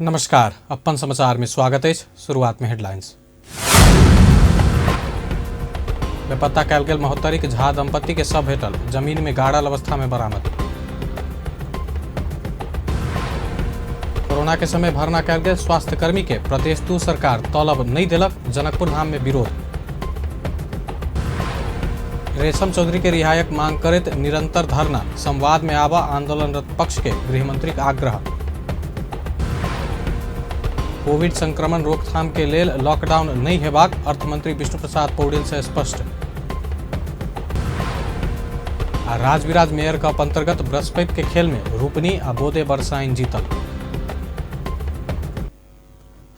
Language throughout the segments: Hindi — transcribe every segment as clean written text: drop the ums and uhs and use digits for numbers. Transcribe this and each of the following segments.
नमस्कार, अपन समाचार में स्वागत है। शुरुआत में हेडलाइंस। बेपत्ता कयल गेल महोत्तरी के झा दंपति के शव भेटल, जमीन में गाड़ल अवस्था में बरामद। कोरोना के समय भर्ना कयल गेल स्वास्थ्य कर्मी के प्रदेश 2 सरकार तलब नहीं दिलक, जनकपुर धाम में विरोध। रेशम चौधरी के रिहायक मांग करैत निरंतर धरना, संवाद में आवा आंदोलनरत पक्ष के गृहमंत्री के आग्रह। कोविड संक्रमण रोकथाम के लेल लॉकडाउन नहीं हेबाक, अर्थमंत्री विष्णु प्रसाद पौडेल से स्पष्ट। राजविराज मेयर कप अंतर्गत बृहस्पति के खेल में रूपनी आ बोदे बरसाइन जीतल।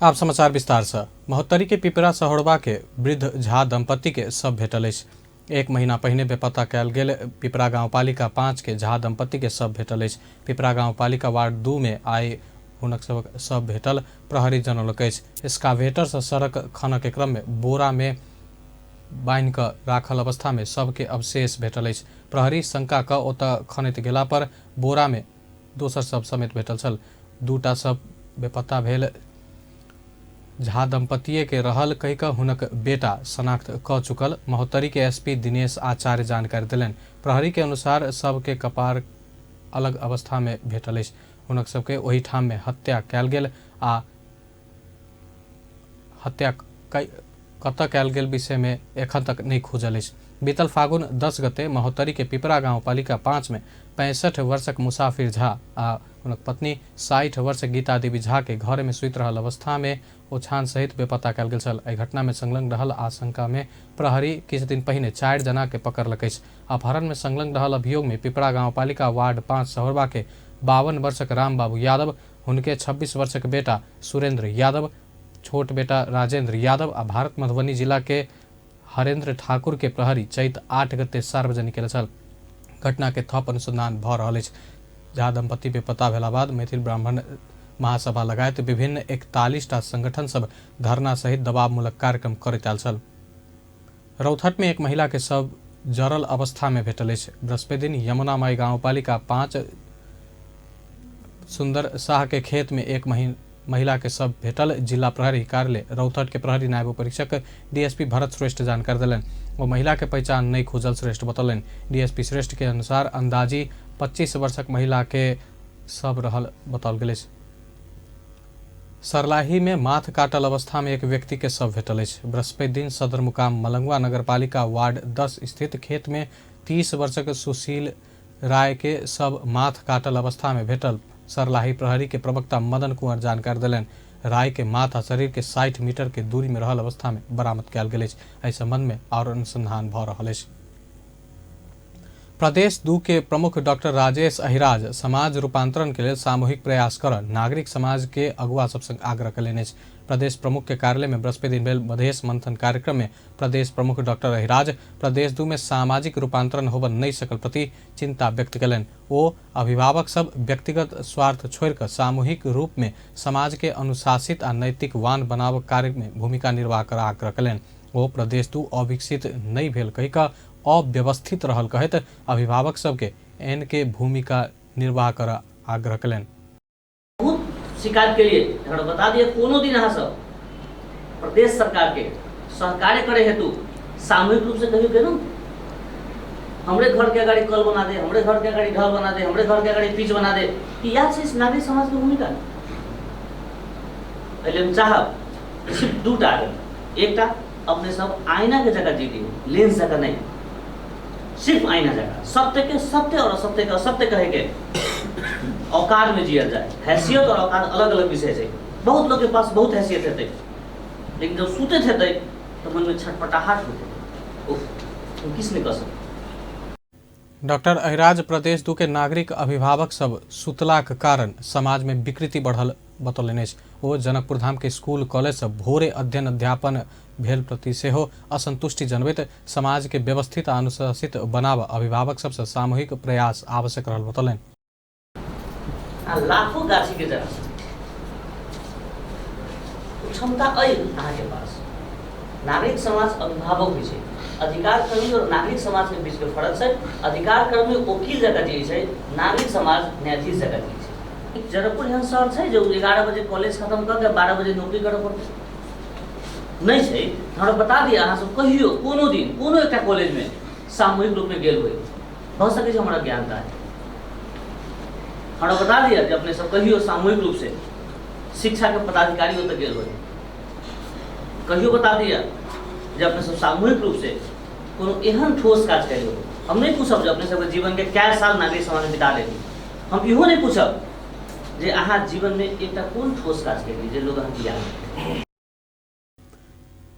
आप समाचार विस्तार से। महोत्तरी के पिपरा सहोड़बा के वृद्ध झा दंपति के शव भेटल अछि। 1 महीना पहिने बेपत्ता कयल गेल पिपरा गांवपालिका 5 के झा दंपति के शव भेटल अछि। पिपरा गांवपालिका वार्ड 2 में आइ हुनक शव भेटल प्रहरी जनौलक अछि। स्कावेटर से सड़क खनन के क्रम में बोरा में बांधि कऽ राखल अवस्था में शव के अवशेष भेटल अछि। प्रहरी शंका कऽ ओतऽ खनैत गेला पर बोरा में दोसर शव समेत भेटल छल। 2टा शव बेपत्ता भेल झा दंपतिये के रहल कहि कऽ हुनक बेटा शनाख्त कऽ चुकल महोत्तरी के एसपी दिनेश आचार्य जानकारी देलनि। प्रहरी के अनुसार शव के कपार अलग अवस्था में भेटल अछि। हुनक सबके ओही ठाम में हत्या कयल गेल आ हत्या कतऽ कयल गेल विषय में एखन तक नहीं खुजल अछि। बीतल फागुन 10 गते महोत्तरी के पिपरा गांवपालिका 5 में 65 वर्षक मुसाफिर झा आ हुनक पत्नी 60 वर्ष गीता देवी झा के घर में सुति रहल अवस्था में ओछान सहित बेपत्ता कयल गेल छल। एहि घटना में संलग्न रहल आशंका में प्रहरी किछु दिन पहिने 4 जना के पकड़लक अछि। अपहरण में संलग्न रहल अभियोग में पिपरा गांवपालिका वार्ड 5 सहोड़बा के 52 वर्षक राम बाबू यादव, हुनके 26 वर्षक बेटा सुरेंद्र यादव, छोट बेटा राजेंद्र यादव आ भारत मधुबनी जिला के हरेंद्र ठाकुर के प्रहरी चैत 8 गते सार्वजनिक केले छल। घटना के थप अनुसंधान भऽ रहल अछि। झा दंपति बेपत्ता भेला बाद मैथिल ब्राह्मण महासभा लगायत विभिन्न 41टा संगठन सब धरना सहित दबावमूलक कार्यक्रम करैत आयल छल। रौथट में एक महिला के शव जरल अवस्था में भेटल अछि। बृहस्पति दिन यमुना माई गांवपालिका 5 सुंदर शाह के खेत में एक महिला के शव भेटल। जिला प्रहरी कार्यालय रौथट के प्रहरी नायब परीक्षक डीएसपी भरत श्रेष्ठ जानकारी देलनि। वो महिला के पहचान नहीं खुजल श्रेष्ठ बतौलनि। डीएसपी श्रेष्ठ के अनुसार अंदाजी 25 वर्षक महिला के शव रहल बताओल गेल अछि। सरलाही में माथ काटल अवस्था में एक व्यक्ति के शव भेटल अछि। बृहस्पति दिन सदर मुकाम मलंगवा नगरपालिका वार्ड 10 स्थित खेत में 30 वर्षक सुशील राय के शव माथ काटल अवस्था में भेटल। सरलाही प्रहरी के प्रवक्ता मदन कुंवर जानकारी देलनि। राय के माथ आ शरीर के 60 मीटर के दूरी में रहल अवस्था में बरामद कयल गेल अछि। एहि संबंध में और अनुसंधान भऽ रहल अछि। प्रदेश 2 के प्रमुख डॉक्टर राजेश अहिराज समाज रूपांतरण के लिए सामूहिक प्रयास कर नागरिक समाज के अगुआ सब संग आग्रह कयलनि अछि। प्रदेश प्रमुख के कार्यालय में बृहस्पति दिन भेल मधेश मंथन कार्यक्रम में प्रदेश प्रमुख डॉक्टर अहिराज प्रदेश 2 में सामाजिक रूपांतरण होबऽ नहीं सकल प्रति चिंता व्यक्त कयलनि। ओ अभिभावक सब व्यक्तिगत स्वार्थ छोड़ कर सामूहिक रूप में समाज के अनुशासित आ नैतिकवान बनाव कार्य में भूमिका निर्वाह कर आग्रह कयलनि। ओ प्रदेश 2 अविकसित नहीं भेल कहि कऽ अव्यवस्थित रहल कहत अभिभावक सबके एन के भूमिका निर्वाह कर आग्रह कयलनि। बहुत शिकायत के लिए बता दिए कोनो दिन अहाँ सब प्रदेश सरकार के सहकार्य करे हेतु सामूहिक रूप से कहियो गेलहुं हमरे घर के अगाड़ी कल बना दे, हमरे घर के अगाड़ी घर बना दे, हमरे घर के अगाड़ी पिच बना दे। या छै नागरिक समाज के भूमिका। पहले हम चाहब सिर्फ 2टा एकटा अपने सब आईना के जगह जी दी, लेंस जगह नहीं, सिर्फ आईना जगह सत्य के सत्य और असत्य के असत्य कहे के औकात में जिया जाए। हैसियत और औकात अलग अलग विषय है। बहुत लोग के पास बहुत हैसियत है, लेकिन जब सूते थे तो मन में छटपटाहट होते, तो किसने कह सकता। डॉक्टर अहिराज प्रदेश 2 के नागरिक अभिभावक सब सुतलाक कारण समाज में विकृति बढ़ल बतौलनि अछि। ओ जनकपुर धाम के स्कूल कॉलेज से भोरे अध्ययन अध्यापन भेल प्रति सेहो असंतुष्टि जनबैत समाज के व्यवस्थित आ अनुशासित बनाब अभिभावक सबसे सामूहिक प्रयास आवश्यक रहल बतौलनि। लाखों गाछी के जगह क्षमता अइ अहाँ के पास। नागरिक समाज अभिभावक भी छै, अधिकार कर्मी और नागरिक समाज के बीच के फर्क है। अधिकार कर्मी वकील जगह जी है, नागरिक समाज न्यायाधीश जगह जी है। जनकपुर एहन शहर छै जो 11 बजे कॉलेज खत्म करके 12 बजे नौकरी करऽ पड़तै नहीं छै। हमरा बता दिया अहाँ सब कहियो कोनो दिन कोनो एकटा कॉलेज में सामूहिक रूप में गेल होई भ सकै छै हमरा ज्ञानता है। हमरा बता दिया कि अपने सब कहियो सामूहिक रूप से शिक्षा के पदाधिकारी ओतऽ गेल होई, कहियो बता दिया जे अपने सब सामूहिक रूप से कोनो एहन ठोस काज करियो। हम नहीं पूछब जे अपने सबके जीवन के क्या साल नागरिक समाज में बिता लेली, हम इहो नहीं पूछब जे अहाँ जीवन में एकटा कोन ठोस काज केली जे लोग अहाँके याद।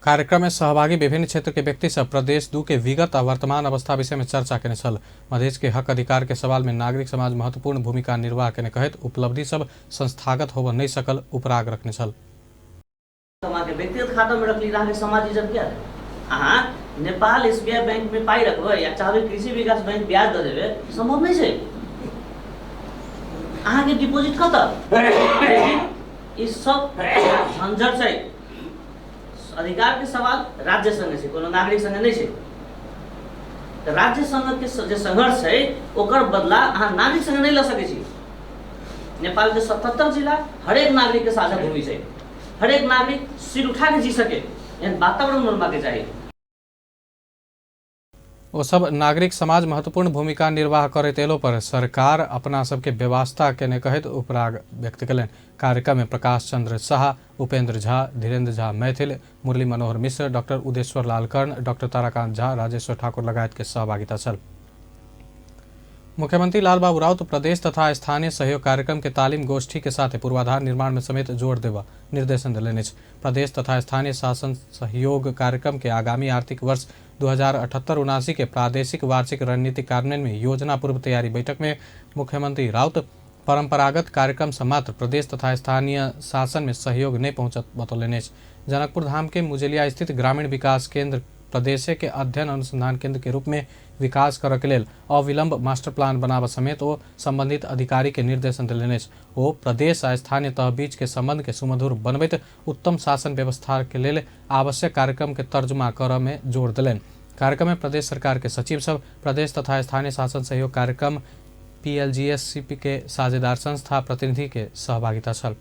कार्यक्रम में सहभागी विभिन्न क्षेत्र के व्यक्ति सब प्रदेश 2 के विगत आ वर्तमान अवस्था विषय में चर्चा केने छल। मधेश के हक अधिकार के सवाल में नागरिक समाज महत्वपूर्ण भूमिका निर्वाह केने कहत उपलब्धि सब संस्थागत होबऽ नहीं सकल उपराग रखने छल। समाज के व्यक्तिगत खाता में रखली रहा समाज इज्जत क्या है। अहाँ नेपाल एसबीआई बैंक में पाई रखबै या चाहबै कृषि विकास बैंक ब्याज दे देबै संभव नहीं छै। अहाँ के डिपॉजिट कतऽ, लेकिन ई सब झंझट छै। अधिकार के सवाल राज्य संगे छै, कोनो नागरिक संगे नहीं छै। तऽ राज्य संगे के जे संघर्ष छै ओकर बदला अहाँ नागरिक संगे नहीं ल सकै छी। नेपाल के 77 जिला हरेक नागरिक के साझा भूमि छै, हरेक नागरिक सिर उठा के जी सके एहन वातावरण बनबा के चाही। वो सब नागरिक समाज महत्वपूर्ण भूमिका निर्वाह करैत एलो पर सरकार अपना सबके व्यवस्था केने कहत उपराग व्यक्त कलन। कार्यक्रम में प्रकाश चंद्र शाह, उपेंद्र झा, धीरेन्द्र झा मैथिल, मुरली मनोहर मिश्र, डॉक्टर उदेश्वर लाल कर्ण, डॉक्टर ताराकांत झा, राजेश्वर ठाकुर लगायत के सहभागिता छल। मुख्यमंत्री लालबाबू राउत प्रदेश तथा स्थानीय सहयोग कार्यक्रम के तालीम गोष्ठी के साथ पूर्वाधार निर्माण में समेत जोर देवा निर्देशन दिलनि। प्रदेश तथा स्थानीय शासन सहयोग कार्यक्रम के आगामी आर्थिक वर्ष 2078-79 के प्रादेशिक वार्षिक रणनीतिक कार्यान्वयन में योजना पूर्व तैयारी बैठक में मुख्यमंत्री राउत परंपरागत कार्यक्रम से मात्र प्रदेश तथा स्थानीय शासन में सहयोग नहीं पहुंचत बतौलनि। जनकपुर धाम के मुजेलिया स्थित ग्रामीण विकास केंद्र प्रदेश के अध्ययन अनुसंधान केंद्र के रूप में विकास करऽ के लेल अविलंब मास्टर प्लान बनाबऽ समेत ओ संबंधित अधिकारी के निर्देशन दिलनि। ओ प्रदेश आ स्थानीय तह बीच के संबंध के सुमधुर बनबैत उत्तम शासन व्यवस्था के लेल आवश्यक कार्यक्रम के तर्जुमा करऽ में जोर दिलनि। कार्यक्रम में प्रदेश सरकार के सचिव सब, प्रदेश तथा स्थानीय शासन सहयोग कार्यक्रम PLGSCP के साझेदार संस्था प्रतिनिधि के सहभागिता छल।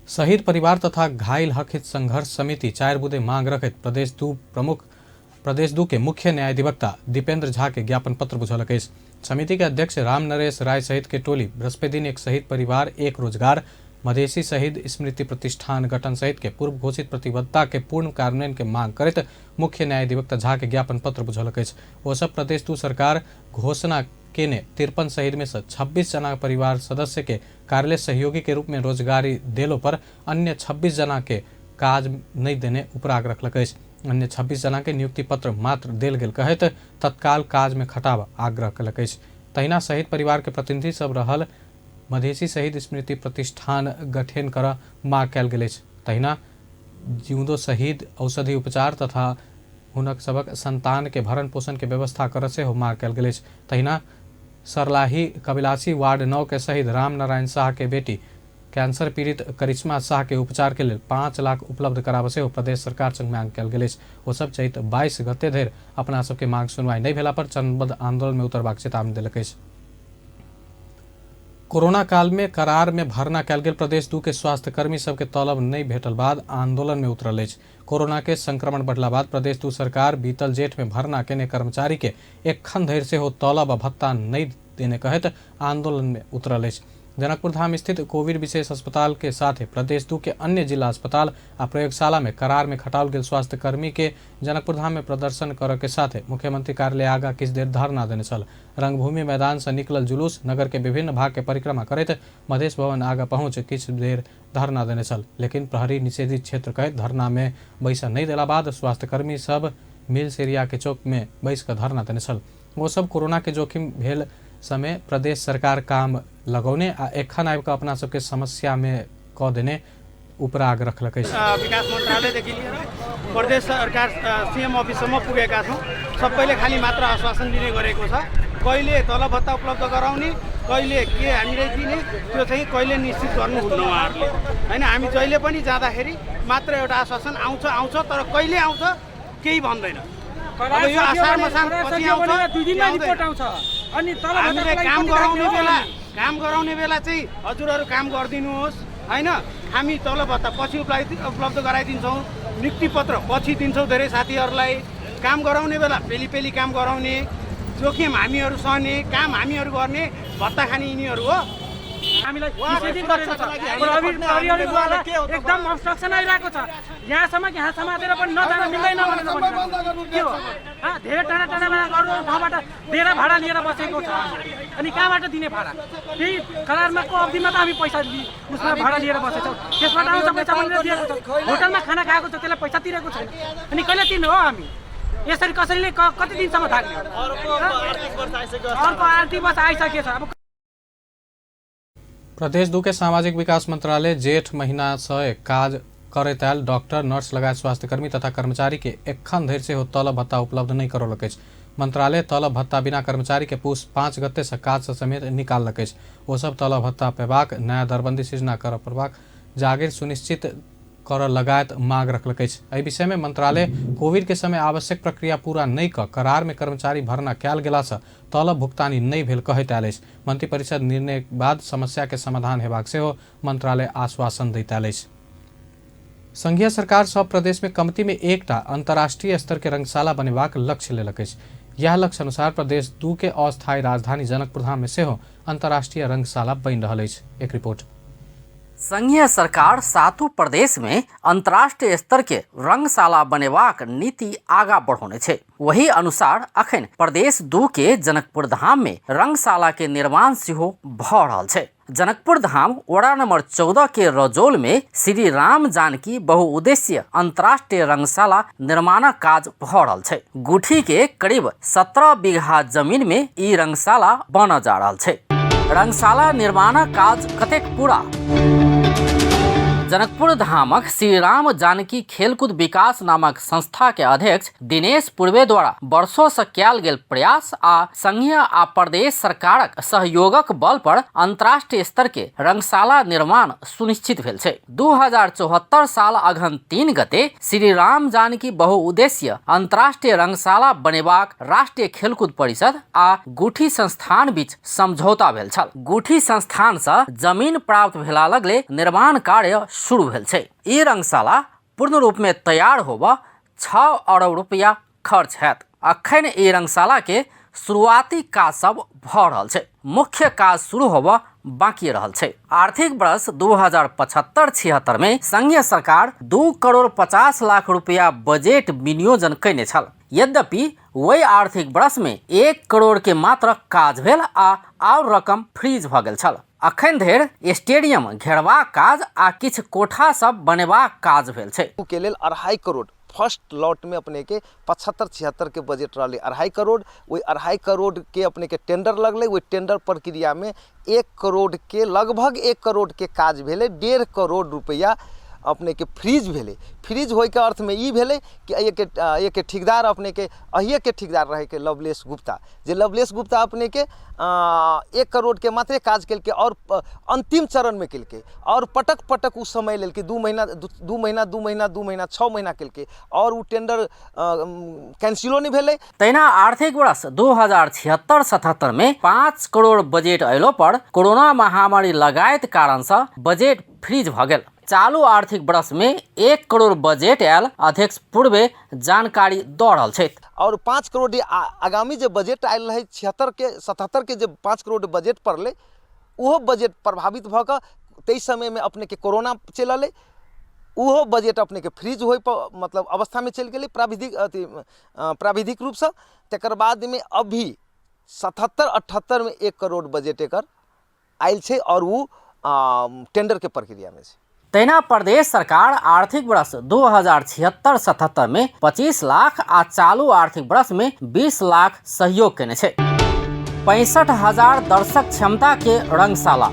शहीद परिवार तथा घायल हक हित संघर्ष समिति 4 बुधे मांग रखैत प्रदेश 2 के मुख्य न्यायाधिवक्ता दीपेंद्र झा के ज्ञापन पत्र बुझौलक अछि। समिति के अध्यक्ष राम नरेश राय सहित के टोली बृहस्पति दिन एक शहीद परिवार एक रोजगार मधेसी शहीद स्मृति प्रतिष्ठान गठन सहित के पूर्व घोषित प्रतिबद्धता के पूर्ण कार्यान्वयन के मांग करैत मुख्य न्यायाधिवक्ता झा के ज्ञापन पत्र बुझौलक अछि। ओ सब प्रदेश 2 सरकार घोषणा केने 53 शहीद में से 26 जना परिवार सदस्य के कार्यालय सहयोगी के रूप में रोजगारी देलो पर अन्य 26 जना के काज नहीं देने उपराग रखलक अछि। अन्य 26 जना के नियुक्ति पत्र मात्र देल गेल कहैत तत्काल काज में खटाव आग्रह कलक अछि। तहिना शहीद परिवार के प्रतिनिधि सब रहल मधेसी शहीद स्मृति प्रतिष्ठान गठन कर मांग कयल गेल अछि। तहिना जीवदो शहीद औषधि उपचार तथा हुनक सबक संतान के भरण पोषण के व्यवस्था कर से मांग कयल गेल अछि। तहिना सरलाही कबिलासी वार्ड 9 के शहीद राम नारायण शाह के बेटी कैंसर पीड़ित करिश्मा शाह के उपचार के लिए 5 लाख उपलब्ध कराबऽ से प्रदेश सरकार संग मांग कयल गेल अछि। ओ सब चैत 22 गते धरि अपना सबके मांग सुनवाई नहीं भेला पर चरणबद्ध आंदोलन में उतरबाक चेतावनी देलक अछि। कोरोना काल में करार में भर्ना कयल गेल प्रदेश 2 के स्वास्थ्य कर्मी सबके तलब नहीं भेटल बाद आंदोलन में उतरल अछि। कोरोना के संक्रमण बढ़ला बाद प्रदेश 2 सरकार बीतल जेठ में भर्ना केने कर्मचारी के एखन धरि से हो तलब आ भत्ता नहीं देने कहत आंदोलन में उतरल अछि। जनकपुर धाम स्थित कोविड विशेष अस्पताल के साथ प्रदेश 2 के अन्य जिला अस्पताल आ प्रयोगशाला में करार में खटाल गेल स्वास्थ्य कर्मी के जनकपुर धाम में प्रदर्शन करऽ के साथ मुख्यमंत्री कार्यालय आगा किछ देर धरना देने छल। रंगभूमि मैदान से निकलल जुलूस नगर के विभिन्न भाग के परिक्रमा करैत मधेश भवन आगा पहुंच किछ देर धरना देने छल, लेकिन प्रहरी निषेधित क्षेत्र कहैत धरना में बैसा नहीं देला बाद स्वास्थ्य कर्मी सब मिल्स एरिया के चौक में बैस कर धरना देने छल। वो सब कोरोना के जोखिम भेल समय प्रदेश सरकार काम लगौने आ एखन आबि कऽ अपना सबके समस्या में कऽ देने उपराग रखलक अछि। विकास मन्त्रालयदेखि लिएर प्रदेश सरकार सीएम अफिससम्म पुगेका छौँ। सबैले खालि मात्र आश्वासन दिने गरेको छ। कहिले तलब भत्ता उपलब्ध गराउने, कहिले के हामीले दिने, त्यो चाहिँ कहिले निश्चित गर्नुहुन्न उहाँहरूले हैन। हामी जहिले पनि जाँदाखेरि मात्र एउटा आश्वासन आउँछ तर कहिले आउँछ केही भन्दैन। अब यो आषाढ मसाङ पछि आउँछ, 2 दिनमा रिपोर्ट आउँछ। अनि तलब भत्ता काम गराउने बेला काम गराउने बेला चाहिँ हजुरहरू काम गरिदिनुहोस् होइन। हामी तलब भत्ता पछि उपलब्ध गराइदिन्छौँ, नियुक्ति पत्र पछि दिन्छौँ धेरै साथीहरूलाई। काम गराउने बेला पेली काम गराउने, जोखिम हामीहरू सहने, काम हामीहरू गर्ने, भत्ता खाने यिनीहरू हो। हामीलाई निषेधित गरेको छ। प्रहरीद्वारा एकदम अब्स्ट्रक्सन आइरहेको छ। यहाँसम्म कि यहाँ समातेर पनि नजान मिल्दैन भनेर भनिरहेको के हो? धेरै टाढा अरू ठाउँबाट डेरा भाडा लिएर बसेको छ। अनि कहाँबाट दिने भाडा? त्यही करारमा अवधिमा त हामी पैसा उसमा भाडा लिएर बसेछौँ। त्यसबाट आउँछ पैसा भनेर दिएको छ। होटलमा खाना खाएको छ, त्यसलाई पैसा तिरेको छैन। अनि कहिले तिर्ने हो हामी? यसरी कसैले कति दिनसम्म थाक्ने? अर्को आर्थिक वर्ष आइसकेछ। अब प्रदेश 2 के सामाजिक विकास मंत्रालय जेठ महीना से काज करैत आयल डॉक्टर, नर्स लगायत स्वास्थ्यकर्मी तथा कर्मचारी के एखन धरि से तलब भत्ता उपलब्ध नहीं करौलक अछि। मंत्रालय तलब भत्ता बिना कर्मचारी के पूस 5 गते से काज से समेत निकाललक अछि। ओ सब तलब भत्ता पेबाक, नया दरबंदी सृजना कर पड़बाक, जागिर सुनिश्चित कर लगायत मांग रखलक अछि। एहि विषय में मंत्रालय कोविड के समय आवश्यक प्रक्रिया पूरा नहीं क करार में कर्मचारी भरना कयल गेला से तलब भुगतानी नहीं भेल कहैत आयल अछि। मंत्री परिषद निर्णय बाद समस्या के समाधान हेबाक सेहो मंत्रालय आश्वासन दैत आयल अछि। संघीय सरकार सब प्रदेश में कमती में एकटा अंतर्राष्ट्रीय स्तर के रंगशाला बनेबाक लक्ष्य लेलक अछि। यह लक्ष्य अनुसार प्रदेश 2 के अस्थायी राजधानी जनकपुर धाम में सेहो अंतर्राष्ट्रीय रंगशाला बनि रहल अछि। एक रिपोर्ट। संघीय सरकार 7 प्रदेश में अंतर्राष्ट्रीय स्तर के रंगशाला बनेबाक नीति आगा बढ़ौने छे। वही अनुसार अखन प्रदेश 2 के जनकपुर धाम में रंगशाला के निर्माण सेहो भ रहल छे। जनकपुर धाम वड़ा नंबर 14 के रजौल में श्री राम जानकी बहुउद्देश्य अंतर्राष्ट्रीय रंगशाला निर्माणक काज भ रहल छे। गुठी के करीब 17 बीघा जमीन में ई रंगशाला बन जा रहल छे। रंगशाला निर्माणक काज कतेक पूरा? जनकपुर धामक श्री राम जानकी खेलकूद विकास नामक संस्था के अध्यक्ष दिनेश पूर्वे द्वारा वर्षों से कयल गेल प्रयास आ संघीय आ प्रदेश सरकारक सहयोगक बल पर अंतर्राष्ट्रीय स्तर के रंगशाला निर्माण सुनिश्चित भेल छे। 2074 साल अगहन 3 गते श्री राम जानकी बहुउद्देश्य अंतर्राष्ट्रीय रंगशाला बनेबाक राष्ट्रीय खेलकूद परिषद आ गुठी संस्थान बीच समझौता भेल छल। गुठी संस्थान से जमीन प्राप्त भेला लगले निर्माण कार्य शुरू भेल छे। ई रंगशाला पूर्ण रूप में तैयार होबा 6 अरब रुपया खर्च हैत। अखन ई रंगशाला के शुरुआती काज सब भ रहल छे। मुख्य काज शुरू होबा बाकी रहल छे। आर्थिक वर्ष 2075-76 में संघीय सरकार 2 करोड़ 50 लाख रुपया बजट विनियोजन कैने छल। यद्यपि वही आर्थिक वर्ष में 1 करोड़ के मात्र काज भेल आ रकम फ्रीज भ गेल छल। अखन धरि स्टेडियम घेरबाक काज आ किछ कोठा सब बनेबाक काज भेल छे। के लेल 2.5 करोड़ फर्स्ट लॉट में अपने के 75-76 के बजट रही 2.5 करोड़। वही 2.5 करोड़ के अपने के टेंडर लगले। वही टेंडर प्रक्रिया में 1 करोड़ के लगभग 1 करोड़ के काज भेले। 1.5 करोड़ रुपया अपने के फ्रीज भेले। फ्रीज होय के अर्थ में ई भेले कि एक ठेकेदार अपने के अहिए के ठेकेदार रहे के लवलेश गुप्ता, जे लवलेश गुप्ता अपने के 1 करोड़ के मात्रे काज केलके और अंतिम चरण में केलके और पटक उस समय लेल के 2 महीना 6 महीना केलके और उ टेंडर कैंसिलो नहीं भेले। तैना आर्थिक वर्ष 2076-77 में 5 करोड़ बजट अयलो पर कोरोना महामारी लगायत कारण से बजट फ्रीज भ गेल। चालू आर्थिक वर्ष में 1 करोड़ बजट आयल अध्यक्ष पूर्वे जानकारी दऽ रहल छथि। और 5 करोड़ आगामी जो बजट आयल रहे 76-77 के जो 5 करोड़ बजट पड़ले उहो बजट प्रभावित भ क 23 समय में अपने के कोरोना चलले। उहो बजट अपने के फ्रीज हो मतलब अवस्था में चल गए प्राविधिक रूप से। तकर बाद में अभी 77-78 में 1 करोड़ बजट एकर आयल छे और वो टेंडर के प्रक्रिया में छे। तैना प्रदेश सरकार आर्थिक वर्ष 2076-77 में 25 लाख आ चालू आर्थिक वर्ष में 20 लाख सहयोग केने छे। 65,000 दर्शक क्षमता के रंगशाला।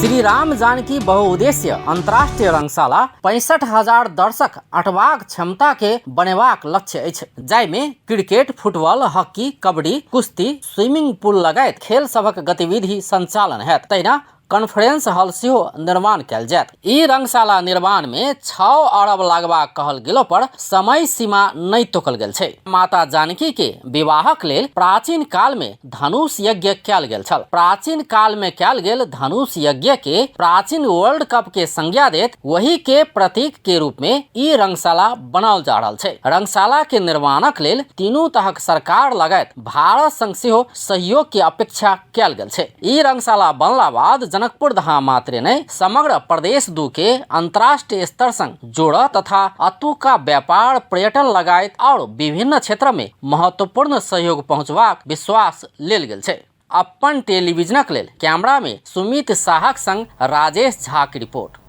श्री राम जानकी बहुउद्देश्य अंतर्राष्ट्रीय रंगशाला 65,000 दर्शक अटबाक क्षमता के बनेबाक लक्ष्य अछि, जाहि में क्रिकेट, फुटबॉल, हॉकी, कबड्डी, कुश्ती, स्विमिंग पूल लगायत खेल सबक गतिविधि संचालन हैत। तैना कॉन्फ्रेंस हॉल सेहो निर्माण कयल जायत। ई रंगशाला निर्माण में 6 अरब लागबाक कहल गेलो पर समय सीमा नहीं तोकल गेल छै। माता जानकी के विवाहक लेल प्राचीन काल में धनुष यज्ञ कयल गेल छल। प्राचीन काल में कयल गेल धनुष यज्ञ के प्राचीन वर्ल्ड कप के संज्ञा देत वही के प्रतीक के रूप में ई रंगशाला बनाओल जा रहल छै। रंगशाला के निर्माणक लेल तीनू तहक सरकार लगायत भारत संग सेहो सहयोग के अपेक्षा कयल गेल छै। ई रंगशाला बनला बाद जनकपुर धाम मात्रे नहीं समग्र प्रदेश 2 के अंतर्राष्ट्रीय स्तर संग जोड़ तथा अतुका व्यापार पर्यटन लगायत और विभिन्न क्षेत्र में महत्वपूर्ण सहयोग पहुंचबाक विश्वास लेल गेल छै। अपन टेलीविजनक लेल कैमरा में सुमित साहक संग राजेश झा की रिपोर्ट।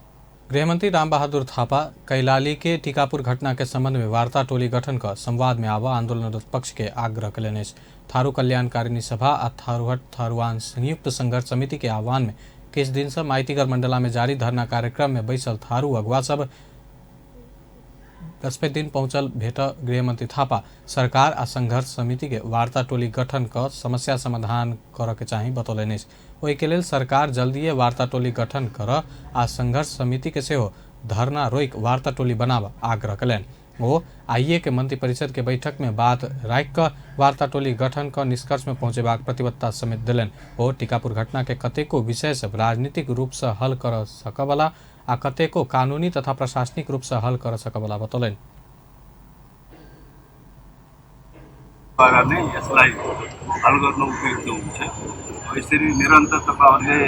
गृहमंत्री राम बहादुर थापा कैलाली के टीकापुर घटना के संबंध में वार्ता टोली गठन कर संवाद में आवा आंदोलनरत पक्ष के आग्रह कयलनि अछि। थारू कल्याणकारिणी सभा आ थारूहट थारूआन संयुक्त संघर्ष समिति के आह्वान में किछु दिन से माइतीगर मंडला में जारी धरना कार्यक्रम में बैसल थारू अगुवा सब बृहस्पति दिन पहुंचल भेट गृहमंत्री थापा सरकार आ संघर्ष समिति के वार्ता टोली गठन कर समस्या समाधान करे के चाही बतौलनि अछि। ओहि के लेल सरकार जल्दीए वार्ता टोली गठन कर आ संघर्ष समिति के सेहो धरना रोक वार्ता टोली बनावा आग्रह कयलनि। ओ आइए के मंत्री परिषद के बैठक में बात राखि कऽ वार्ता टोली गठन कर निष्कर्ष में पहुंचेबाक प्रतिबद्धता समेत दिलनि। ओ टीकापुर घटना के कतेको विषय से राजनीतिक रूप से हल कर सकबला आ कतेको कानूनी तथा प्रशासनिक रूप से हल कर सकबला बतौलनि। यसलाई हल गर्न उपयुक्त हुन्छ। यसरी निरन्तर तपाईहरुले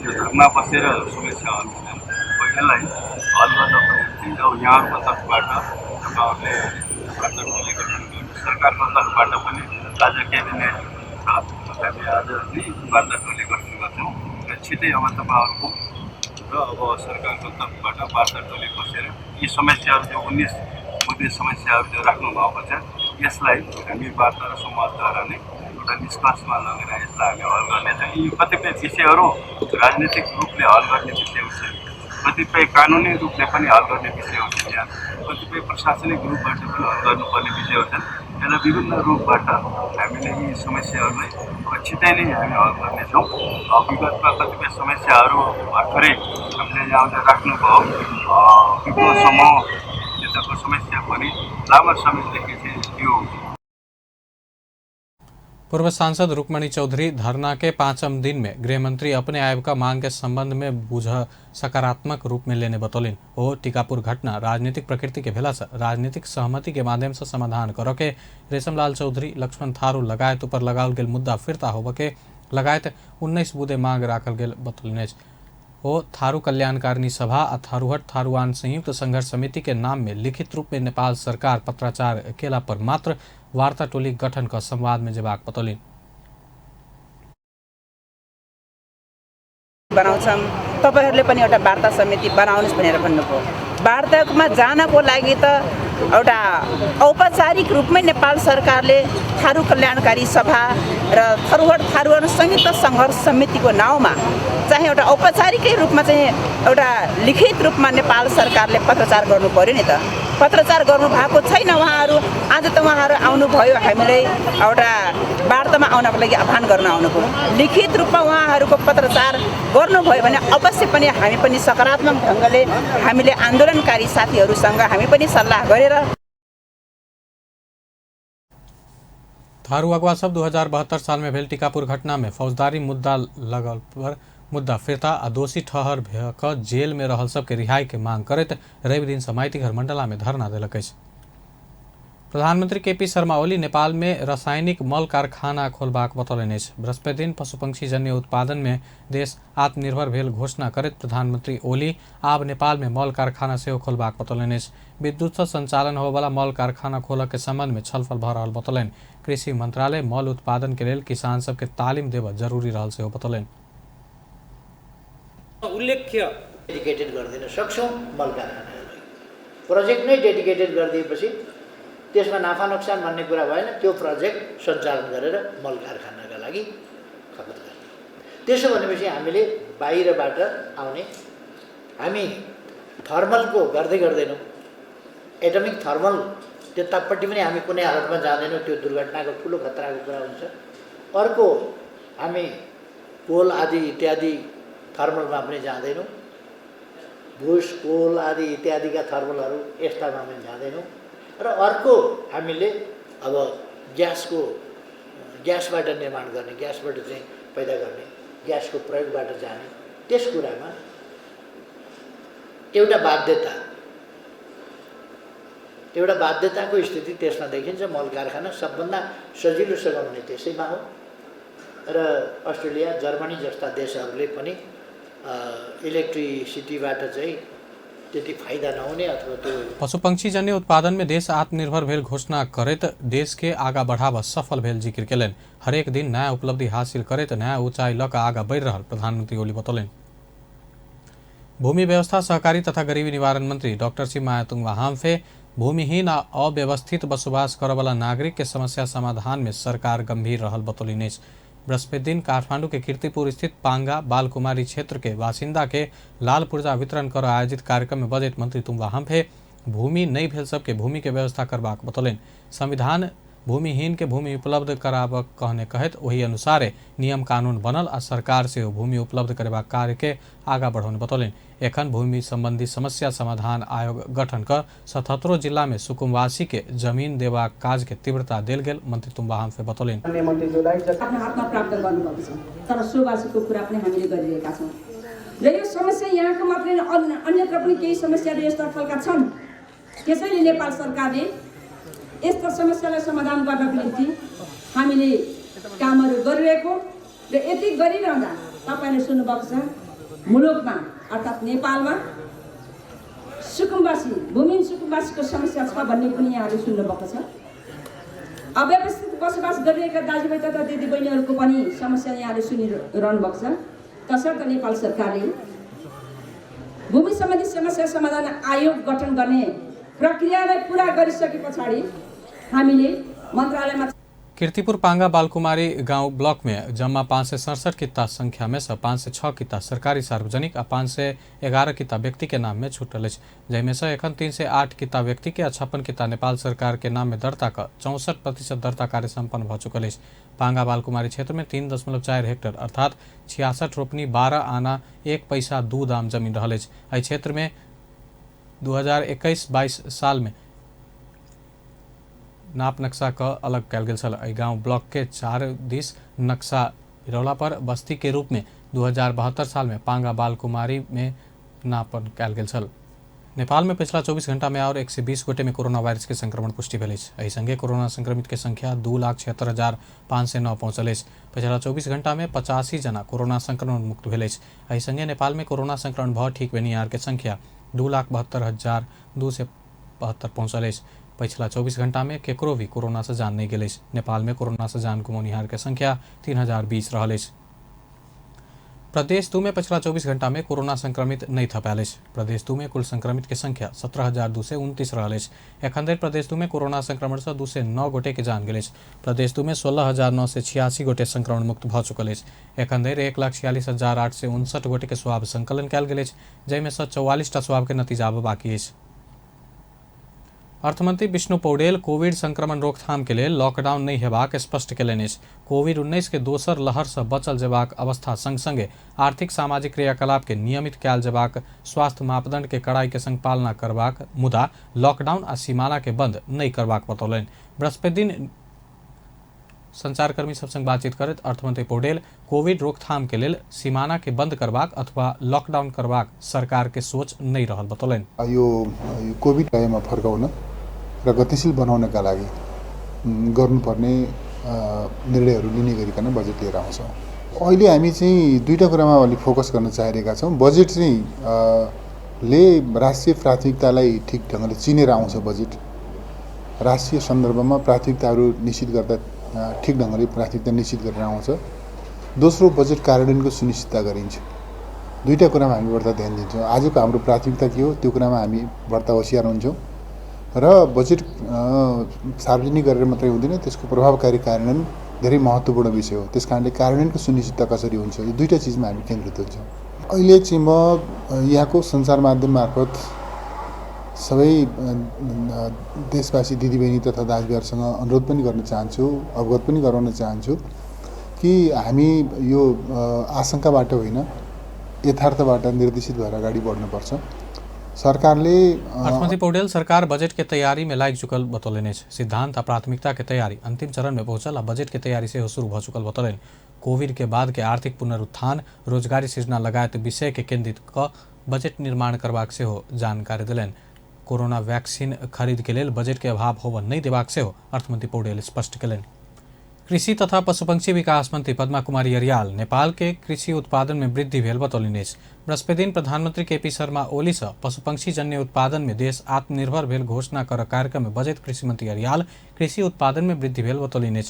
यो धर्ना बसेर समस्या हल हुँदैन। यसलाई हल गर्नको निम्ति अब यहाँको तर्फबाट तपाईहरुले वार्ता टोली गठन गर्नु, सरकारको तर्फबाट पनि राज्य क्याबिनेट हामी आज नै वार्ता टोली गठन गर्छौँ र छिटै अब तपाईहरुको र अब सरकारको तर्फबाट वार्ता टोली बसेर यी समस्याहरू जो 19 मुद्दे समस्याहरू जो राख्नु भएको छ यसलाई हामी वार्ता र संवादद्वारा नै एउटा निष्कर्षमा लगेर यसलाई हामी हल गर्नेछौँ। यी कतिपय विषयहरू राजनीतिक रूपले हल गर्ने विषयहरू छन्, कतिपय कानुनी रूपले पनि हल गर्ने विषयहरू छन्, यहाँ कतिपय प्रशासनिक रूपबाट पनि हल गर्नुपर्ने विषयहरू छन्। यसलाई विभिन्न रूपबाट हामीले यी समस्याहरूलाई छिटै नै हामी हल गर्नेछौँ। विगतमा कतिपय समस्याहरू भर्खरै हामीले यहाँ राख्नुभयो विभिन्न समूह क्षेत्रको समस्या पनि लामो समयदेखि चाहिँ थियो। पूर्व सांसद रुक्मणी चौधरी धरना के 5वें दिन में गृहमंत्री अपने आय का मांग के संबंध में बुझ सकारात्मक रूप में लेने बतौलिन। ओ टीकापुर घटना राजनीतिक प्रकृति के भेला से राजनीतिक सहमति के माध्यम से समाधान करो के रेशमलाल चौधरी लक्ष्मण थारू लगायत ऊपर लगाओल गेल मुद्दा फिरता होबे के लगायत 19 बुदे मांग राखल गेल बतौलिन। ओ थारू कल्याणकारिणी सभा आ थारूहट थारूआन संयुक्त संघर्ष समिति के नाम में लिखित रूप में नेपाल सरकार पत्राचार केला पर मात्र वार्ता टोली गठन का संवाद में जवाब बतौलिन। बनाउँछौं तपाईहरुले पनि एउटा वार्ता समिति बनाउनुस् भनेर भन्नुभयो। वार्तामा जानको लागि त एउटा औपचारिक रूपमै नेपाल सरकारले थारू कल्याणकारी सभा र थारूहट थारूआन संयुक्त संघर्ष समितिको नाउँमा चाहिँ एउटा औपचारिकै रूपमा चाहिँ एउटा लिखित रूपमा नेपाल सरकारले पत्रचार गर्नु पर्यो नि त। पत्रचार गर्नु भएको छैन उहाँहरू। आज त उहाँहरू आउनुभयो, हामीलाई एउटा वार्तामा आउनको लागि आह्वान गर्न आउनुभयो। लिखित रूपमा उहाँहरूको पत्रचार गर्नुभयो भने अवश्य पनि हामी पनि सकारात्मक ढङ्गले हामीले आन्दोलनकारी साथीहरूसँग हामी पनि सल्लाह गरेर थारू अगवा सब 2072 साल में भेल टीकापुर घटना में फौजदारी मुद्दा लगल पर मुद्दा फिरता आ दोषी ठहर भ जेल में रहल सबके रिहाई के मांग करते रवि दिन से माइतीघर मंडला में धरना दिलक। प्रधानमंत्री केपी शर्मा ओली नेपाल में रासायनिक मल कारखाना खोलबाक बतौलनि। बृहस्पति दिन पशुपक्षी जन्य उत्पादन में देश आत्मनिर्भर भेल घोषणा करत प्रधानमंत्री ओली आब नेपाल में मल कारखाना सेहो खोलबाक बतौलनि। विद्युत से संचालन होबला मल कारखाना खोल के संबंध में छलफल भ रहल बतौलनि। कृषि मंत्रालय मल उत्पादन के लेल किसान सबके तालीम देव जरूरी रहल सेहो बतौलनि। उल्लेख्य डेडिकेटेड गर्दिन सक्छौं मल कारखानालाई। प्रोजेक्ट नै डेडिकेटेड गरिदिएपछि त्यसमा नाफा नोक्सान भन्ने कुरा भएन। त्यो प्रोजेक्ट सञ्चालन गरेर मल कारखानाका लागि खपत गर्ने। त्यसो भनेपछि हामीले बाहिरबाट आउने हामी थर्मलको गर्दै गर्दैनौँ। एटमिक थर्मल त्यतापट्टि पनि हामी कुनै हालतमा जाँदैनौँ। त्यो दुर्घटनाको ठुलो खतराको कुरा हुन्छ। अर्को हामी कोल आदि इत्यादि थर्मलमा पनि जाँदैनौँ, भुस कोल आदि इत्यादिका थर्मलहरू यस्तामा पनि जाँदैनौँ। र अर्को हामीले अब ग्यासबाट निर्माण गर्ने, ग्यासबाट चाहिँ पैदा गर्ने, ग्यासको प्रयोगबाट जाने, त्यस कुरामा एउटा बाध्यताको स्थिति त्यसमा देखिन्छ। मल कारखाना सबभन्दा सजिलोसँग हुने त्यसैमा हो। र अस्ट्रेलिया, जर्मनी जस्ता देशहरूले पनि इलेक्ट्रिसिटीबाट चाहिँ त्यति फाइदा नहुने अथवा त्यो पशुपक्षीजन्य उत्पादन में देश आत्मनिर्भर भेल घोषणा करैत देश के आगा बढ़ावा सफल भेल जिक्र केलनि। हरेक दिन नया उपलब्धि हासिल करैत नया ऊंचाई लक आगा बढ़ रहल प्रधानमंत्री ओली बतौलनि। भूमि व्यवस्था, सहकारी तथा गरीबी निवारण मंत्री डॉक्टर सी मायातुंग हाम्फे भूमिहीन आ अव्यवस्थित बसोबास करवाला नागरिक के समस्या समाधान में सरकार गंभीर रहल बतौलनि। बृहस्पति दिन काठमांडू के कीर्तिपुर स्थित पांगा बालकुमारी क्षेत्र के बासिंदा के लाल पुर्जा वितरण कर आयोजित कार्यक्रम में बजट मंत्री तुम्बा हाम्फे भूमि नहीं भेल सबके भूमि के व्यवस्था करबाक बतौलनि। संविधान भूमिहीन के भूमि उपलब्ध कराब कहने कहत वही अनुसारे नियम कानून बनल आ सरकार से भूमि उपलब्ध करबाक कार्य के आगा बढ़ाने बतौलनि। एखन भूमि संबंधी समस्या समाधान आयोग गठन कर 77 जिला में सुकुमवासी के जमीन देबाक काज के तीव्रता देल गेल मंत्री तुम्बा हाम्फे बतौलनि। आफ्नो हातमा प्राप्त गर्नुपर्छ, तर सोवासीको कुरा पनि हामीले गरिरहेका छौँ र यो समस्या यहाँको मात्रै अन्यत्र पनि केही समस्याहरू यस्ता खालका छन्। त्यसैले नेपाल सरकारले यस्ता समस्यालाई समाधान गर्नको निम्ति हामीले कामहरू गरिरहेको र यति गरिरहँदा तपाईँले सुन्नुभएको छ मुलुकमा अर्थात् नेपालमा सुकुम्बासी भूमिहीन सुकुम्बासीको समस्या छ भन्ने पनि यहाँले सुन्नुभएको छ। अव्यवस्थित बसोबास गरिरहेका दाजुभाइ तथा दिदीबहिनीहरूको पनि समस्या यहाँले सुनिरहनु भएको छ। तसर्थ नेपाल सरकारले भूमि सम्बन्धी समस्या समाधान आयोग गठन गर्ने प्रक्रियालाई पूरा गरिसके पछाडि हामीले मन्त्रालयमा कीर्तिपुर पांगा बालकुमारी गांव ब्लॉक में जम्मा 567 किता संख्या में से 506 किता सरकारी सार्वजनिक और 511 किता व्यक्ति के नाम में छूटल है, जैमें से एखन 308 किता व्यक्ति के 56 किता नेपाल सरकार के नाम में दर्ता का 64% दर्ता कार्य संपन्न हो चुकल है। पांगा बालकुमारी क्षेत्र में 3.4 हेक्टेयर अर्थात 66 रोपनी 12 आना 1 पैसा 2 दाम जमीन रहा है। एहि क्षेत्र में 2021-22 साल में नाप नक्शा का अलग कैल गेल छल। गांव ब्लॉक के 4 दिस नक्शा हिरौला पर बस्ती के रूप में 2072 साल में पांगा बालकुमारी में नापन कैल गेल छल। नेपाल में पिछला 24 घंटा में और 120 गोटे में कोरोना वायरस के संक्रमण पुष्टि भेल। एहि संगे कोरोना संक्रमित के संख्या 2,76,509 पहुंचल। पिछला 24 घंटा में 85 जना कोरोना संक्रमण मुक्त भेल। एहि संगे नेपाल में कोरोना संक्रमण भ ठीक भेनिहार के संख्या 2,72,272 पहुंचल। पिछला 24 घंटा में केकरो भी कोरोना से जान नहीं गेल। नेपाल में कोरोना से जान गुमौनिहार के संख्या 3020 रहल। प्रदेश 2 में पिछला 24 घंटा में कोरोना संक्रमित नहीं थपाल। प्रदेश 2 में कुल संक्रमित के संख्या 17,229 रहल। एखन धरि प्रदेश 2 में कोरोना संक्रमण से 209 गोटे के जान गेल। प्रदेश 2 में 16,986 गोटे संक्रमण मुक्त भ चुकल। एखन धरि 1,46,859 गोटे के स्वाब संकलन कैल गेल, जैमें से 44टा स्वाब के नतीजा बाकी है। अर्थमंत्री विष्णु पौडेल कोविड संक्रमण रोकथाम के लिए लॉकडाउन नहीं हेबाक स्पष्ट केलनि। कोविड-19 के दोसर लहर से बचल जेबाक अवस्था संग संगे आर्थिक सामाजिक क्रियाकलाप के नियमित कैल जेबाक स्वास्थ्य मापदंड के कड़ाई के संग पालना करबाक मुदा लॉकडाउन आ सीमाना के बंद नहीं करबाक बतौलनि। बृहस्पति दिन संचारकर्मी सब संग बातचीत करत अर्थमंत्री पौडेल कोविड रोकथाम के लिए सीमाना के बंद करबाक अथवा लॉकडाउन करबाक सरकार के सोच नहीं रहल बतौलनि। यो कोविड टाइममा फर्काउन र गतिशील बनाउनका लागि गर्नुपर्ने निर्णयहरू लिने गरिकन बजेट लिएर आउँछौँ। अहिले हामी चाहिँ दुईटा कुरामा अलिक फोकस गर्न चाहिरहेका छौँ। बजेट चाहिँ ले राष्ट्रिय प्राथमिकतालाई ठिक ढङ्गले चिनेर आउँछ। बजेट राष्ट्रिय सन्दर्भमा प्राथमिकताहरू निश्चित गर्दा ठिक ढङ्गले प्राथमिकता निश्चित गरेर आउँछ। दोस्रो, बजेट कार्यान्वयनको सुनिश्चितता गरिन्छ। दुईटा कुरामा हामी बढ्ता ध्यान दिन्छौँ। आजको हाम्रो प्राथमिकता के हो त्यो कुरामा हामी बढ्ता होसियार हुन्छौँ र बजेट सार्वजनिक गरेर मात्रै हुँदैन, त्यसको प्रभावकारी कार्यान्वयन धेरै महत्त्वपूर्ण विषय हो। त्यसकारणले कार्यान्वयनको सुनिश्चितता कसरी हुन्छ यो दुईटा चिजमा हामी केन्द्रित हुन्छौँ। अहिले चाहिँ म यहाँको सञ्चार माध्यम मार्फत सबै देशवासी दिदीबहिनी तथा दाजुभाइहरूसँग अनुरोध पनि गर्न चाहन्छु, अवगत पनि गराउन चाहन्छु कि हामी यो आशंकाबाट होइन यथार्थबाट निर्देशित भएर अगाडि बढ्नुपर्छ। सरकारले अर्थमंत्री पौडेल सरकार बजट के तैयारी में लाग चुकल बतौलेन। सिद्धांत आ प्राथमिकता के तैयारी अंतिम चरण में पहुंचल आ बजट के तैयारी से शुरू भ चुकल बतौलेन। कोविड के बाद के आर्थिक पुनरुत्थान, रोजगारी सृजना लगायत विषय के केंद्रित क बजट निर्माण करबाक सेहो जानकारी दिलेन। कोरोना वैक्सीन खरीद के लेल बजट के अभाव होबय नहीं देबाक सेहो अर्थमंत्री पौडेल स्पष्ट कयलनि। कृषि तथा पशुपक्षी विकास मंत्री पद्मा कुमारी अरियाल नेपाल के कृषि उत्पादन में वृद्धि भेल बतौलनि। बृहस्पति दिन प्रधानमंत्री केपी शर्मा ओली से पशुपक्षी जन्य उत्पादन में देश आत्मनिर्भर भेल घोषणा कर कार्यक्रम में बजट कृषि मंत्री अरियाल कृषि उत्पादन में वृद्धि भेल बतौलनि।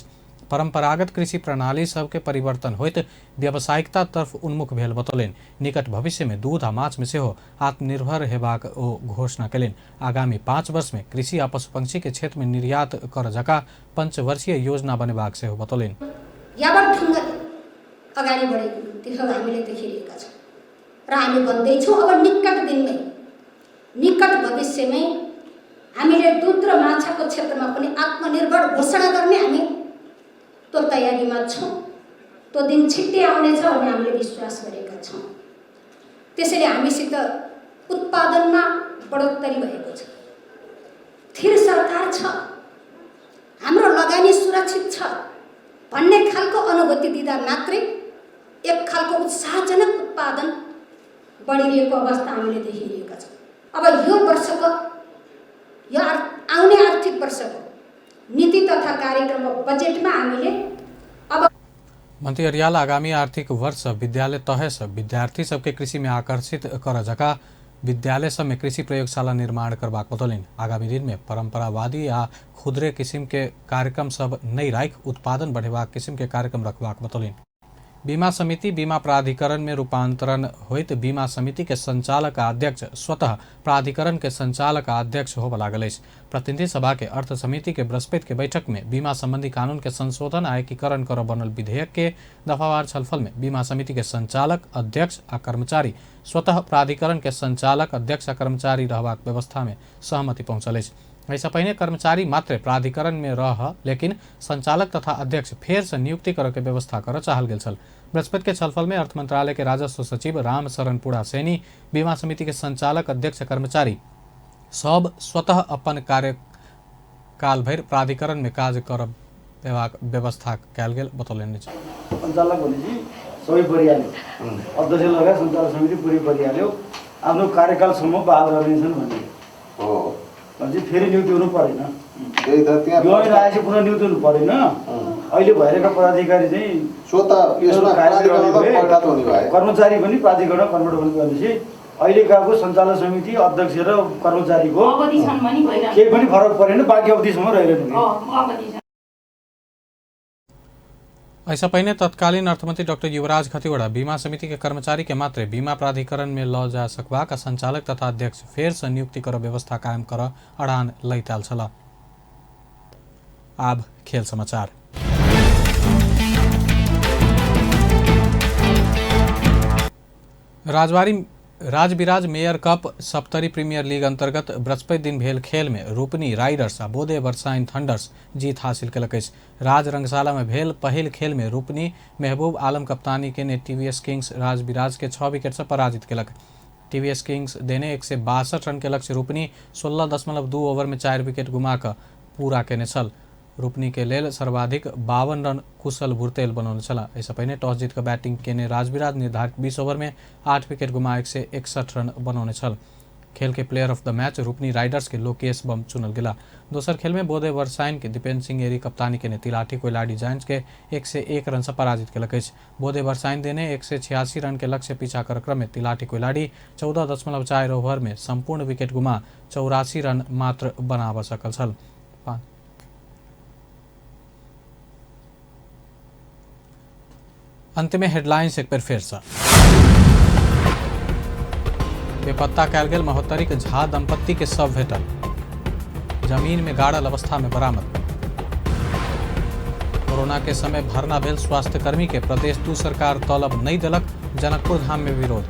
परंपरागत कृषि प्रणाली सबके परिवर्तन होइत व्यावसायिकता तरफ उन्मुख भेल बतौलनि। निकट भविष्य में दूध आ माछ में सेहो आत्मनिर्भर हेबाक ओ घोषणा कयलनि। आगामी 5 वर्ष में कृषि आ पशुपक्षी के क्षेत्र में निर्यात कर जका पंचवर्षीय योजना बनेबाक सेहो बतौलनि। यावत ढङ्गले अगाडि बढेको तिर्खा हामीले देखिरहेका छौँ र हामी भन्दैछौँ अब निकट भविष्यमै हामीले दूध र माछाको क्षेत्रमा पनि आत्मनिर्भर घोषणा गर्ने हामी त्यो तयारीमा छौँ। त्यो दिन छिट्टै आउनेछ भन्ने हामीले विश्वास गरेका छौँ। त्यसैले हामीसित उत्पादनमा बढोत्तरी भएको छ, स्थिर सरकार छ, हाम्रो लगानी सुरक्षित छ भन्ने खालको अनुभूति दिँदा मात्रै एक खालको उत्साहजनक उत्पादन बढिरहेको अवस्था हामीले देखिरहेका छौँ। अब यो वर्षको यो आउने आर्थिक वर्षको नीति तथा कार्यक्रम बजेटमा हामीले अब मंत्री अरियाल आगामी आर्थिक वर्ष विद्यालय तह से विद्यार्थी सबके कृषि में आकर्षित कर जका विद्यालय सब में कृषि प्रयोगशाला निर्माण करबाक बतौलनि। आगामी दिन में परंपरावादी आ खुदरे किस्म के कार्यक्रम सब नहीं राख उत्पादन बढ़ेबाक किस्म के कार्यक्रम रखबाक बतौलनि। बीमा समिति बीमा प्राधिकरण में रूपांतरण होइत बीमा समिति के संचालक अध्यक्ष स्वतः प्राधिकरण के संचालक अध्यक्ष होब लागल अछि। प्रतिनिधि सभा के अर्थ समिति के बृहस्पति के बैठक में बीमा संबंधी कानून के संशोधन आ एकीकरण कर बनल विधेयक के दफावार छलफल में बीमा समिति के संचालक अध्यक्ष आ कर्मचारी स्वतः प्राधिकरण के संचालक अध्यक्ष आ कर्मचारी रहबाक व्यवस्था में सहमति पहुंचल अछि। ऐसा पहले कर्मचारी मात्र प्राधिकरण में रह लेकिन संचालक तथा अध्यक्ष फेर से नियुक्ति कर के व्यवस्था कर चाहल गेल छल। बृहस्पति के छलफल में अर्थ मंत्रालय के राजस्व सचिव राम शरण पुरा सैनी बीमा समिति के संचालक अध्यक्ष कर्मचारी सब स्वतः अपन कार्यकाल भर प्राधिकरण में कार्य कर व्यवस्था कयल गेल बतौलनि। संचालक भनेपछि सबै परिहाल्यो, अध्यक्ष लगायत संचालक समिति पुरै परिहाल्यो, आफ्नो कार्यकालसम्म बहाल गर्नेछन् भन्ने हो। भनेपछि फेरि नियुक्ति हुनु परेन, त्यही त त्यहाँ गएर आएपछि पुनः नियुक्ति हुनु परेन। अहिले भएका पदाधिकारी चाहिँ स्वतः यसमा परिणत हुने भए, कर्मचारी पनि प्राधिकरण कन्भर्ट हुने भनेपछि अहिलेकाको सञ्चालक समिति अध्यक्ष र कर्मचारीको केही पनि फरक परेन, बाँकी अवधिसम्म रहिरहनु। ऐसा पहले तत्कालीन अर्थमंत्री डॉक्टर युवराज खतिवड़ा बीमा समिति के कर्मचारी के मात्र बीमा प्राधिकरण में ल जा सकबाक संचालक तथा अध्यक्ष फेर से नियुक्ति कर व्यवस्था कायम कर अड़ान लैताल छला। आब खेल समाचार। Rajbiraj mayor cup Saptari premier league अंतर्गत बृहस्पति दिन भेल खेल में रूपनी राइडर्स आ बोदे वर्साइन थंडर्स जीत हासिल कलक। राज रंगशाला में भेल पहिल खेल में रूपनी महबूब आलम कप्तानी के ने टीवीएस किंग्स राजविराज के 6 विकेट से पराजित कलक। टीवीएस किंग्स देने 162 रन के लक्ष्य रूपनी 16.2 ओवर में 4 विकेट गुमाकर पूरा केने छल। रूपनी के लेल सर्वाधिक 52 रन कुशल भुर्तेल बनौने छला। ऐसा पहले टॉस जीत कर बैटिंग केने राजविराज निर्धारित 20 ओवर में 8 विकेट गुमा 161 रन बनौने छल। खेल के player of the match Rupani riders के लोकेश बम चुनल गेला। दोसर खेल में बोदे वर्साइन के दीपेन सिंह एरी कप्तानी के ने तिलाठी कोइलाडी जायंट्स के 101 रन से पराजित कलक। बोदे वर्साइन देने 186 रन के लक्ष्य पीछा कर क्रम में तिलाठी कोइलाडी 14.4 ओवर में संपूर्ण विकेट गुमा 84 रन मात्र बनाब सकल छल। अंत में हेडलाइंस एक बार फिर से। बेपत्ता कयल गेल महोत्तरीक झा दंपत्ति के शव भेटल, जमीन में गाड़ल अवस्था में बरामद। कोरोना के समय भरना भेल स्वास्थ्यकर्मी के प्रदेश 2 सरकार तलब नहीं दिलक, जनकपुर धाम में विरोध।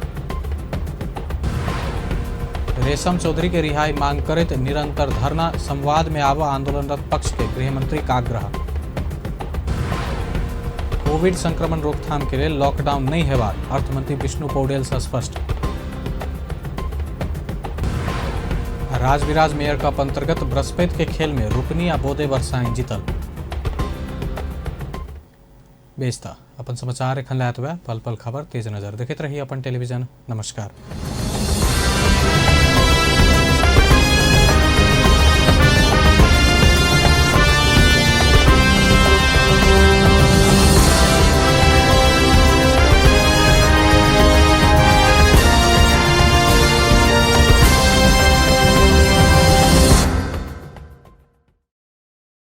रेशम चौधरी के रिहाई मांग करत निरंतर धरना, संवाद में आव आंदोलनरत पक्ष के गृह मंत्री का आग्रह। कोविड संक्रमण रोकथाम के लिए लॉकडाउन नहीं हेबाक अर्थमंत्री विष्णु पौडेल से स्पष्ट। राज विराज मेयर कप अंतर्गत बृहस्पति के खेल में रुकनी आ बोदे वर्षाएं जीतल। बेचता अपन समाचार एखन लायत हुआ पल पल खबर तेज नजर देखते रहिए अपन टेलीविजन। नमस्कार।